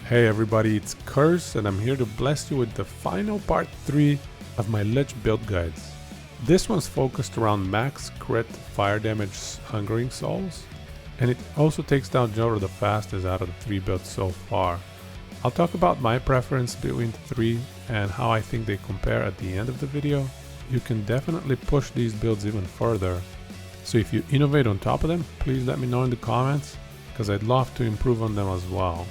Hey everybody, it's Curse and I'm here to bless you with the final part 3 of my Lich build guides. This one's focused around max crit fire damage Hungering Souls, and it also takes down Julra the fastest out of the 3 builds so far. I'll talk about my preference between the 3 and how I think they compare at the end of the video. You can definitely push these builds even further, so if you innovate on top of them, please let me know in the comments, because I'd love to improve on them as well.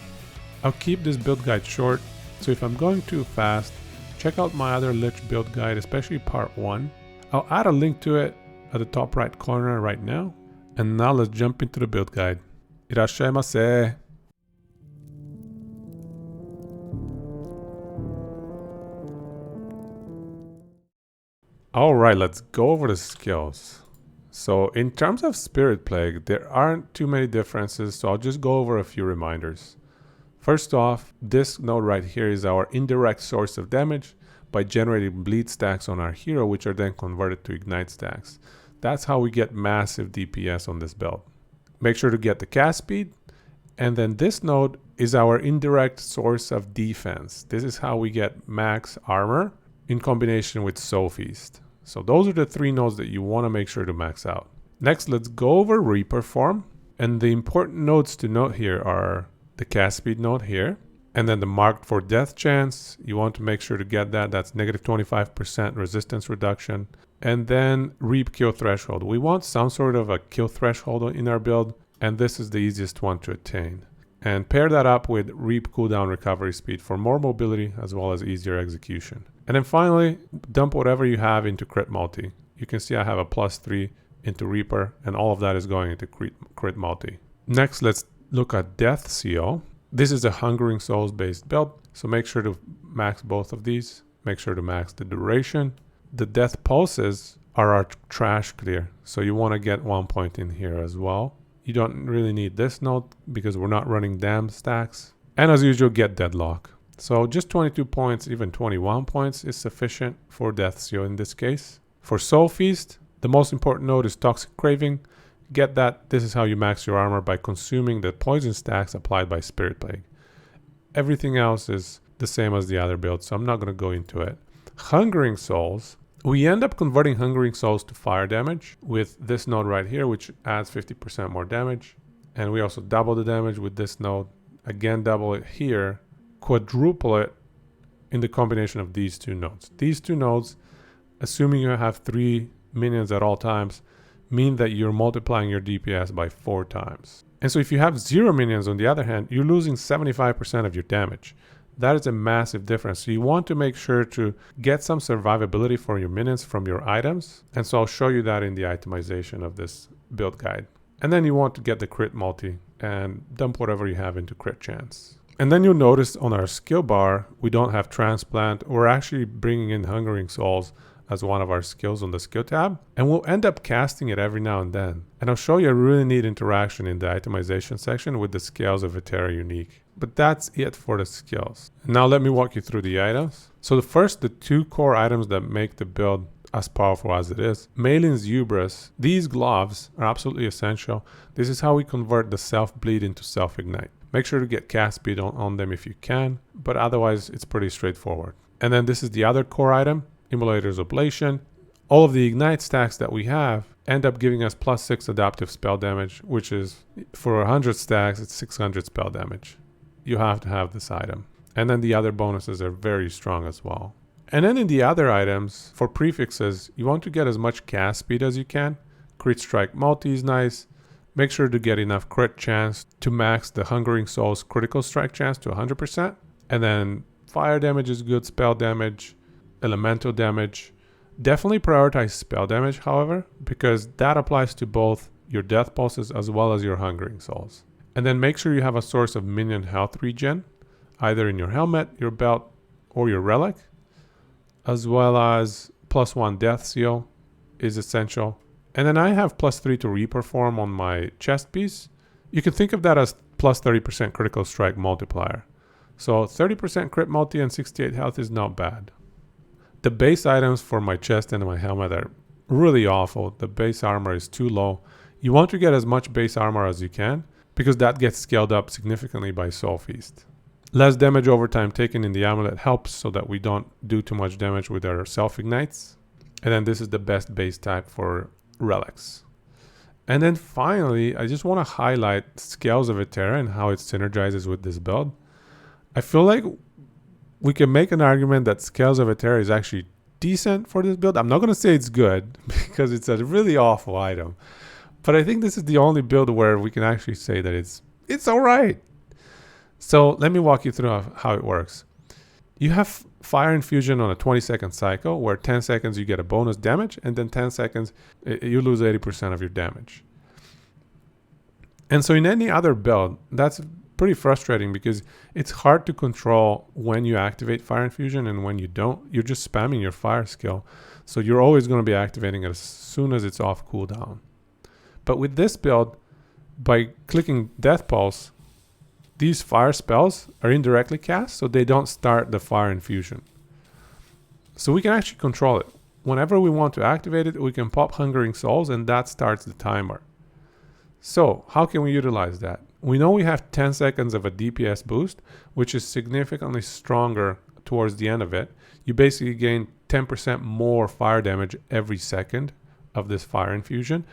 I'll keep this build guide short, so if I'm going too fast, check out my other Lich build guide, especially part 1. I'll add a link to it at the top right corner right now. And now let's jump into the build guide. Irashaimase! Alright, let's go over the skills. So in terms of Spirit Plague, there aren't too many differences, so I'll just go over a few reminders. First off, this node right here is our indirect source of damage by generating bleed stacks on our hero, which are then converted to ignite stacks. That's how we get massive DPS on this build. Make sure to get the cast speed, and then this node is our indirect source of defense. This is how we get max armor in combination with Soul Feast. So those are the 3 nodes that you want to make sure to max out. Next, let's go over Reaper form, and the important nodes to note here are the cast speed node here, and then the marked for death chance. You want to make sure to get that. That's negative 25% resistance reduction. And then reap kill threshold. We want some sort of a kill threshold in our build, and this is the easiest one to attain. And pair that up with reap cooldown recovery speed for more mobility as well as easier execution. And then finally, dump whatever you have into crit multi. You can see I have a +3 into Reaper, and all of that is going into crit multi. Next, let's look at Death Seal. This is a Hungering Souls based build, so make sure to max both of these. Make sure to max the duration. The death pulses are our trash clear, so you want to get 1 point in here as well. You don't really need this node because we're not running dam stacks. And as usual, get deadlock. So just 22 points, even 21 points is sufficient for Death Seal in this case. For Soul Feast, the most important node is Toxic Craving. Get that. This is how you max your armor, by consuming the poison stacks applied by Spirit Plague. Everything else is the same as the other builds, so I'm not going to go into it. Hungering Souls. We end up converting Hungering Souls to fire damage with this node right here, which adds 50% more damage. And we also double the damage with this node. Again, double it here. Quadruple it in the combination of these 2 nodes. These 2 nodes, assuming you have 3 minions at all times, mean that you're multiplying your DPS by 4 times. And so if you have 0 minions on the other hand, you're losing 75% of your damage. That is a massive difference. So you want to make sure to get some survivability for your minions from your items. And so I'll show you that in the itemization of this build guide. And then you want to get the crit multi and dump whatever you have into crit chance. And then you'll notice on our skill bar, we don't have transplant. We're actually bringing in Hungering Souls as one of our skills on the skill tab, and we'll end up casting it every now and then. And I'll show you a really neat interaction in the itemization section with the scales of Eterra unique. But that's it for the skills. Now let me walk you through the items. So the 2 core items that make the build as powerful as it is. Malin's Hubris. These gloves are absolutely essential. This is how we convert the self-bleed into self-ignite. Make sure to get cast speed on them if you can, but otherwise it's pretty straightforward. And then this is the other core item, Immolator's Oblation. All of the ignite stacks that we have end up giving us +6 adaptive spell damage, which is, for 100 stacks, it's 600 spell damage. You have to have this item. And then the other bonuses are very strong as well. And then in the other items, for prefixes, you want to get as much cast speed as you can. Crit Strike Multi is nice. Make sure to get enough crit chance to max the Hungering Souls critical strike chance to 100%. And then fire damage is good, spell damage, elemental damage. Definitely prioritize spell damage, however, because that applies to both your death pulses as well as your Hungering Souls. And then make sure you have a source of minion health regen, either in your helmet, your belt, or your relic, as well as +1 Death Seal is essential. And then I have +3 to Reaper form on my chest piece. You can think of that as +30% critical strike multiplier. So 30% crit multi and 68 health is not bad. The base items for my chest and my helmet are really awful. The base armor is too low. You want to get as much base armor as you can, because that gets scaled up significantly by Soul Feast. Less damage over time taken in the amulet helps so that we don't do too much damage with our self-ignites. And then this is the best base type for relics. And then finally, I just want to highlight Scales of Eterra and how it synergizes with this build. I feel like we can make an argument that Scales of Eterra is actually decent for this build. I'm not going to say it's good because it's a really awful item. But I think this is the only build where we can actually say that it's all right. So let me walk you through how it works. You have Fire Infusion on a 20-second cycle where 10 seconds you get a bonus damage and then 10 seconds you lose 80% of your damage. And so in any other build, that's pretty frustrating because it's hard to control when you activate Fire Infusion and when you don't. You're just spamming your fire skill. So you're always going to be activating it as soon as it's off cooldown. But with this build, by clicking Death Pulse, these fire spells are indirectly cast, so they don't start the Fire Infusion. So we can actually control it. Whenever we want to activate it, we can pop Hungering Souls, and that starts the timer. So how can we utilize that? We know we have 10 seconds of a DPS boost, which is significantly stronger towards the end of it. You basically gain 10% more fire damage every second of this Fire Infusion,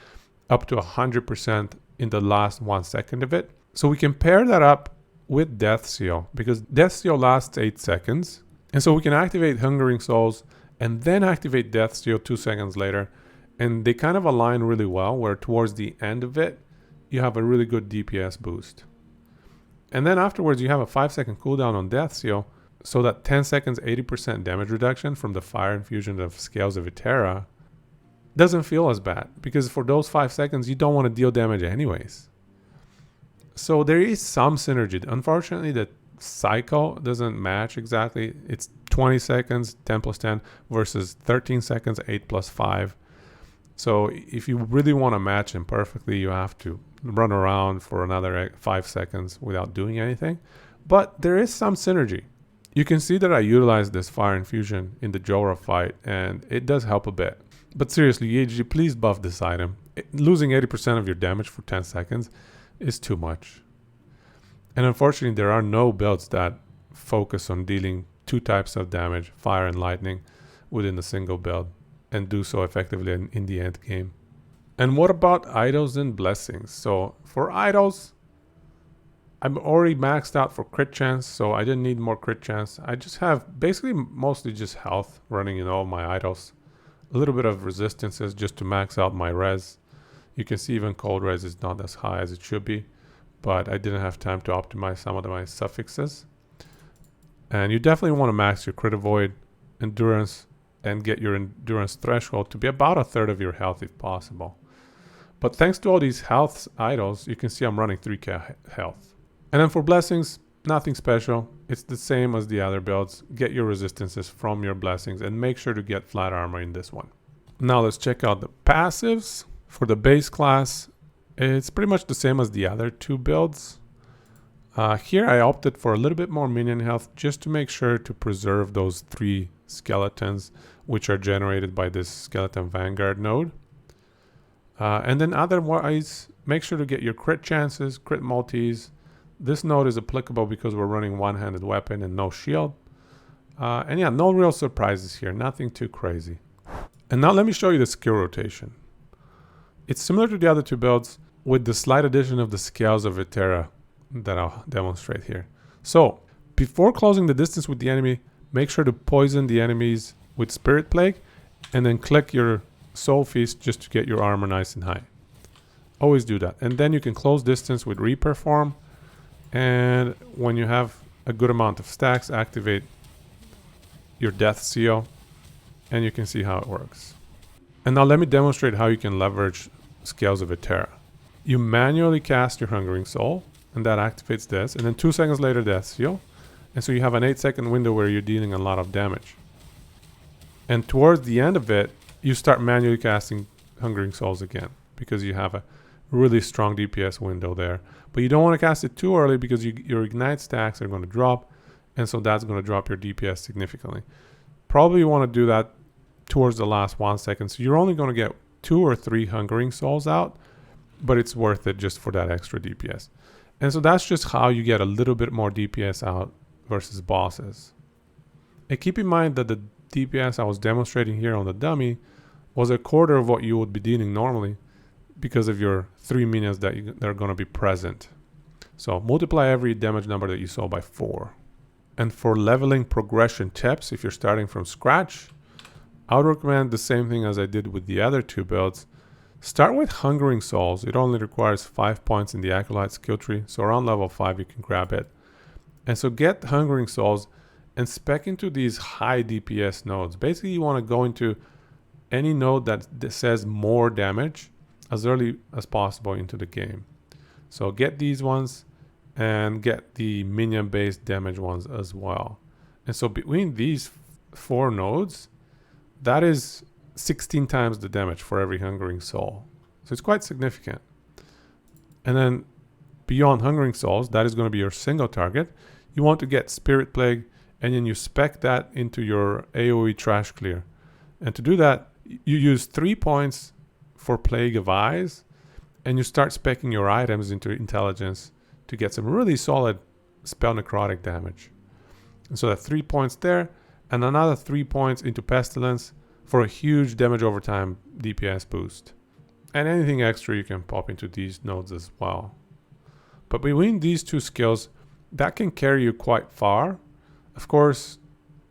up to 100% in the last 1 second of it. So we can pair that up with Death Seal, because Death Seal lasts 8 seconds. And so we can activate Hungering Souls and then activate Death Seal 2 seconds later. And they kind of align really well, where towards the end of it, you have a really good DPS boost. And then afterwards, you have a 5-second cooldown on Death Seal, so that 10 seconds, 80% damage reduction from the Fire Infusion of Scales of Eterra doesn't feel as bad, because for those 5 seconds, you don't want to deal damage anyways. So there is some synergy. Unfortunately, the cycle doesn't match exactly. It's 20 seconds, 10 plus 10, versus 13 seconds, 8 plus 5. So if you really want to match them perfectly, you have to run around for another 5 seconds without doing anything. But there is some synergy. You can see that I utilized this Fire Infusion in the Julra fight, and it does help a bit. But seriously, EHG, please buff this item. Losing 80% of your damage for 10 seconds is too much. And unfortunately, there are no builds that focus on dealing 2 types of damage, fire and lightning, within a single build, and do so effectively in the end game. And what about idols and blessings? So for idols, I'm already maxed out for crit chance, so I didn't need more crit chance. I just have basically mostly just health running in all my idols. A little bit of resistances just to max out my res. You can see even cold res is not as high as it should be, but I didn't have time to optimize some of my suffixes. And you definitely want to max your crit avoid, endurance, and get your endurance threshold to be about 1/3 of your health if possible. But thanks to all these health idols, you can see I'm running 3k health. And then for blessings, nothing special. It's the same as the other builds. Get your resistances from your blessings and make sure to get flat armor in this one. Now let's check out the passives. For the base class, it's pretty much the same as the other 2 builds. Here I opted for a little bit more minion health just to make sure to preserve those 3 skeletons which are generated by this skeleton vanguard node. And then otherwise, make sure to get your crit chances, crit multis. This node is applicable because we're running one-handed weapon and no shield. And yeah, no real surprises here, nothing too crazy. And now let me show you the skill rotation. It's similar to the other 2 builds with the slight addition of the Scales of Eterra that I'll demonstrate here. So before closing the distance with the enemy, make sure to poison the enemies with Spirit Plague and then click your Soul Feast just to get your armor nice and high. Always do that. And then you can close distance with Reperform. And when you have a good amount of stacks, activate your Death Seal. And you can see how it works. And now let me demonstrate how you can leverage Scales of Eterra. You manually cast your Hungering Soul, and that activates this. And then 2 seconds later, Death Seal. And so you have an 8-second window where you're dealing a lot of damage. And towards the end of it, you start manually casting Hungering Souls again, because you have a really strong DPS window there. But you don't want to cast it too early because your Ignite stacks are going to drop, and so that's going to drop your DPS significantly. Probably you want to do that towards the last 1 second. So you're only going to get 2 or 3 Hungering Souls out, but it's worth it just for that extra DPS. And so that's just how you get a little bit more DPS out versus bosses. And keep in mind that the DPS I was demonstrating here on the dummy was a quarter of what you would be dealing normally because of your 3 minions that are going to be present. So multiply every damage number that you saw by 4. And for leveling progression tips, if you're starting from scratch, I would recommend the same thing as I did with the other 2 builds. Start with Hungering Souls. It only requires 5 points in the Acolyte skill tree, so around level 5 you can grab it. And so get Hungering Souls and spec into these high DPS nodes. Basically, you want to go into any node that says more damage as early as possible into the game. So get these ones and get the minion-based damage ones as well. And so between these 4 nodes, that is 16 times the damage for every Hungering Soul. So it's quite significant. And then beyond Hungering Souls, that is going to be your single target. You want to get Spirit Plague, and then you spec that into your AoE trash clear. And to do that, you use 3 points for Plague of Eyes, and you start speccing your items into intelligence to get some really solid spell necrotic damage. And so that 3 points there, and another 3 points into Pestilence for a huge damage over time DPS boost. And anything extra you can pop into these nodes as well. But between these 2 skills, that can carry you quite far. Of course,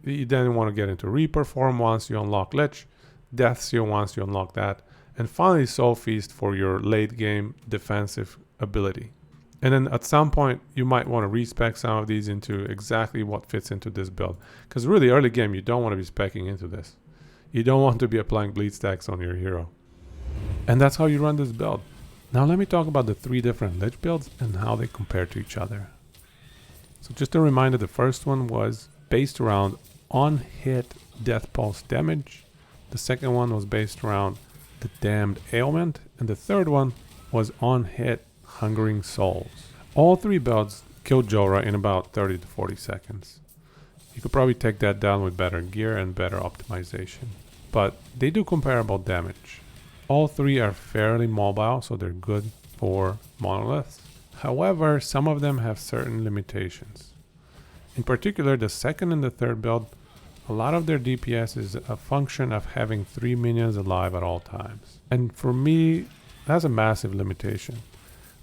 you then want to get into Reaper form once you unlock Lich, Death Seal once you unlock that, and finally Soul Feast for your late game defensive ability. And then at some point, you might want to respec some of these into exactly what fits into this build. Because really early game, you don't want to be speccing into this. You don't want to be applying bleed stacks on your hero. And that's how you run this build. Now let me talk about the 3 different Lich builds and how they compare to each other. So just a reminder, the first one was based around on-hit Death Pulse damage. The second one was based around the Damned Ailment. And the third one was on-hit Hungering Souls. All 3 builds killed Julra in about 30 to 40 seconds. You could probably take that down with better gear and better optimization. But they do comparable damage. All 3 are fairly mobile, so they're good for monoliths. However, some of them have certain limitations. In particular, the second and the third build, a lot of their DPS is a function of having 3 minions alive at all times. And for me, that's a massive limitation.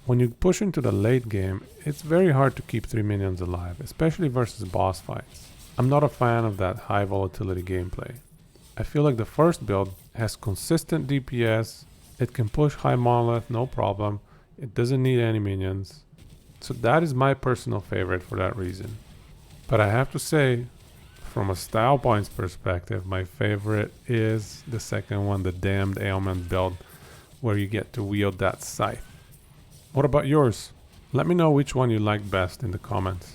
When you push into the late game, it's very hard to keep 3 minions alive, especially versus boss fights. I'm not a fan of that high volatility gameplay. I feel like the first build has consistent DPS, it can push high monolith, no problem, it doesn't need any minions. So that is my personal favorite for that reason. But I have to say, from a style points perspective, my favorite is the second one, the Damned Ailment build, where you get to wield that scythe. What about yours? Let me know which one you like best in the comments.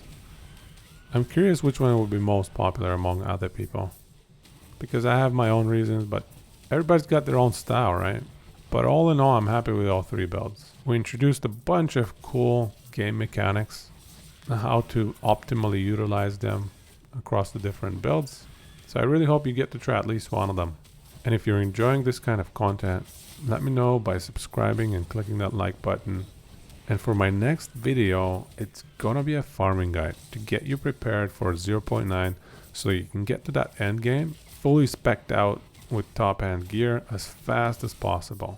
I'm curious which one will be most popular among other people. Because I have my own reasons, but everybody's got their own style, right? But all in all, I'm happy with all 3 builds. We introduced a bunch of cool game mechanics, and how to optimally utilize them across the different builds. So I really hope you get to try at least one of them. And if you're enjoying this kind of content, let me know by subscribing and clicking that like button. And for my next video, it's gonna be a farming guide to get you prepared for 0.9 so you can get to that end game fully spec'd out with top end gear as fast as possible.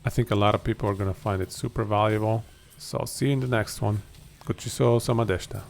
I think a lot of people are gonna find it super valuable. So I'll see you in the next one. Kuchiso sama deshita.